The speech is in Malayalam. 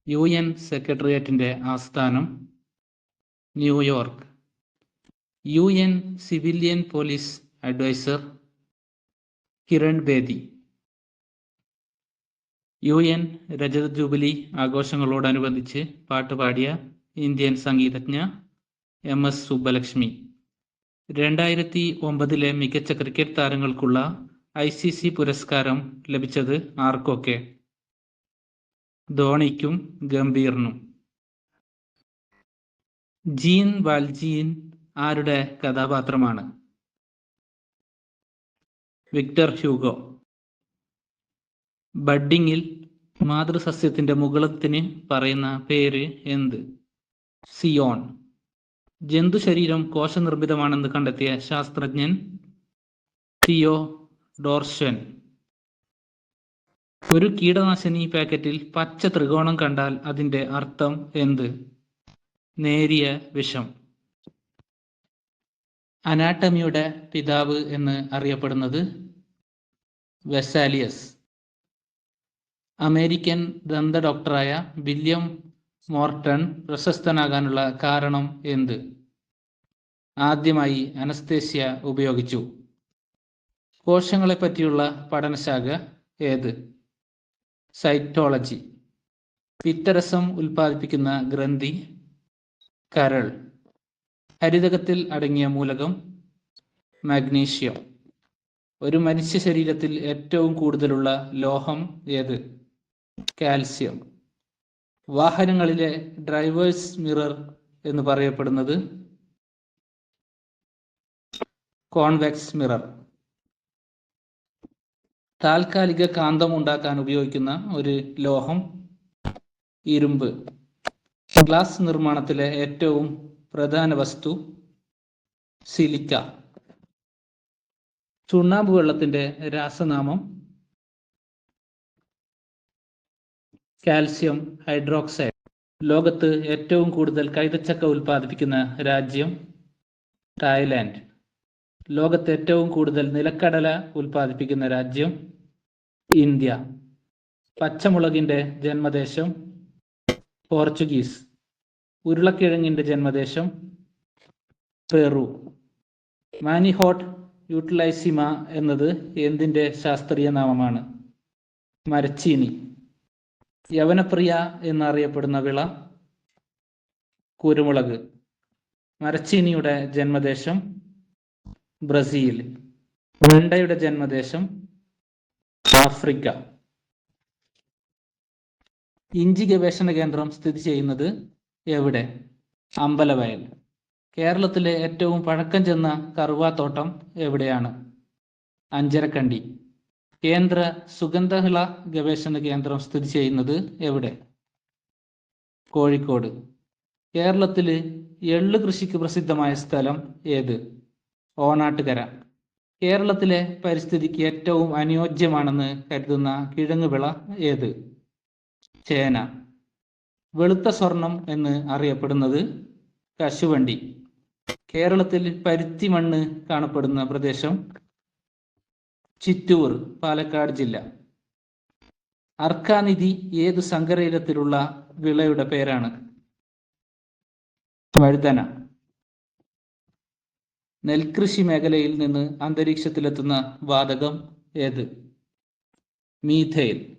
UN സെക്രട്ടേറിയറ്റിന്റെ ആസ്ഥാനം New York. UN civilian police advisor Kiran Bedi. UN രജത ജൂബിലി ആഘോഷങ്ങളോടനുബന്ധിച്ച് പാട്ടുപാടിയ ഇന്ത്യൻ സംഗീതജ്ഞ MS സുബ്ബലക്ഷ്മി. 2009 മികച്ച ക്രിക്കറ്റ് താരങ്ങൾക്കുള്ള ICC പുരസ്കാരം ലഭിച്ചത് ആർക്കൊക്കെ? ധോണിക്കും ഗംഭീറിനും. ജീൻ വാൽജീൻ ആരുടെ കഥാപാത്രമാണ്? Victor Hugo. ബഡ്ഡിങ്ങിൽ മാതൃസസ്യത്തിന്റെ മുകുളത്തിന് പറയുന്ന പേര് എന്ത്? സിയോൺ. ജന്തുശരീരം കോശനിർമ്മിതമാണെന്ന് കണ്ടെത്തിയ ശാസ്ത്രജ്ഞൻ തിയോ ഡോർഷൻ. ഒരു കീടനാശിനി പാക്കറ്റിൽ പച്ച ത്രികോണം കണ്ടാൽ അതിന്റെ അർത്ഥം എന്ത്? നേരിയ വിഷം. അനാട്ടമിയുടെ പിതാവ് എന്ന് അറിയപ്പെടുന്നത് വെസാലിയസ്. അമേരിക്കൻ ദന്ത ഡോക്ടറായ വില്യം മോർട്ടൺ പ്രശസ്തനാകാനുള്ള കാരണം എന്ത്? ആദ്യമായി അനസ്തേഷ്യ ഉപയോഗിച്ചു. കോശങ്ങളെ പറ്റിയുള്ള പഠനശാഖ ഏത്? സൈറ്റോളജി. പിത്തരസം ഉൽപ്പാദിപ്പിക്കുന്ന ഗ്രന്ഥി കരൾ. ഹരിതകത്തിൽ അടങ്ങിയ മൂലകം മഗ്നീഷ്യം. ഒരു മനുഷ്യ ശരീരത്തിൽ ഏറ്റവും കൂടുതലുള്ള ലോഹം ഏത്? കാൽസ്യം. വാഹനങ്ങളിലെ ഡ്രൈവേഴ്സ് മിറർ എന്ന് പറയപ്പെടുന്നത് കോൺവെക്സ് മിറർ. താൽക്കാലിക കാന്തം ഉണ്ടാക്കാൻ ഉപയോഗിക്കുന്ന ഒരു ലോഹം ഇരുമ്പ്. ഗ്ലാസ് നിർമ്മാണത്തിലെ ഏറ്റവും പ്രധാന വസ്തു സിലിക്ക. ചുണ്ണാമ്പ് വെള്ളത്തിന്റെ രാസനാമം കാൽസ്യം ഹൈഡ്രോക്സൈഡ്. ലോകത്ത് ഏറ്റവും കൂടുതൽ കൈതച്ചക്ക ഉൽപ്പാദിപ്പിക്കുന്ന രാജ്യം തായ്ലാൻഡ്. ലോകത്ത് ഏറ്റവും കൂടുതൽ നിലക്കടല ഉൽപ്പാദിപ്പിക്കുന്ന രാജ്യം ഇന്ത്യ. പച്ചമുളകിന്റെ ജന്മദേശം പോർച്ചുഗീസ്. ഉരുളക്കിഴങ്ങിന്റെ ജന്മദേശം പെറു. മാനിഹോട്ട് യൂട്ടിലൈസിമ എന്നത് എന്തിന്റെ ശാസ്ത്രീയ നാമമാണ്? മരച്ചീനി. യവനപ്രിയ എന്നറിയപ്പെടുന്ന വിള കുരുമുളക്. മരച്ചീനിയുടെ ജന്മദേശം ബ്രസീൽ. വെണ്ടയുടെ ജന്മദേശം ആഫ്രിക്ക. ഇഞ്ചി ഗവേഷണ കേന്ദ്രം സ്ഥിതി ചെയ്യുന്നത് എവിടെ? അമ്പലവയൽ. കേരളത്തിലെ ഏറ്റവും പഴക്കം ചെന്ന കറുവാത്തോട്ടം എവിടെയാണ്? അഞ്ചരക്കണ്ടി. കേന്ദ്ര സുഗന്ധവിള ഗവേഷണ കേന്ദ്രം സ്ഥിതി ചെയ്യുന്നത് എവിടെ? കോഴിക്കോട്. കേരളത്തില് എള്ള് കൃഷിക്ക് പ്രസിദ്ധമായ സ്ഥലം ഏത്? ഓണാട്ടുകര. കേരളത്തിലെ പരിസ്ഥിതിക്ക് ഏറ്റവും അനുയോജ്യമാണെന്ന് കരുതുന്ന കിഴങ്ങുവിള ഏത്? ചേന. വെളുത്ത സ്വർണം എന്ന് അറിയപ്പെടുന്നത് കശുവണ്ടി. കേരളത്തിൽ പരുത്തി മണ്ണ് കാണപ്പെടുന്ന പ്രദേശം ചിറ്റൂർ, പാലക്കാട് ജില്ല. അർക്കാനിധി ഏതു സങ്കരയിനത്തിലുള്ള വിളയുടെ പേരാണ്? വഴുതന. നെൽകൃഷി മേഖലയിൽ നിന്ന് അന്തരീക്ഷത്തിലെത്തുന്ന വാതകം ഏത്? മീഥെയ്ൻ.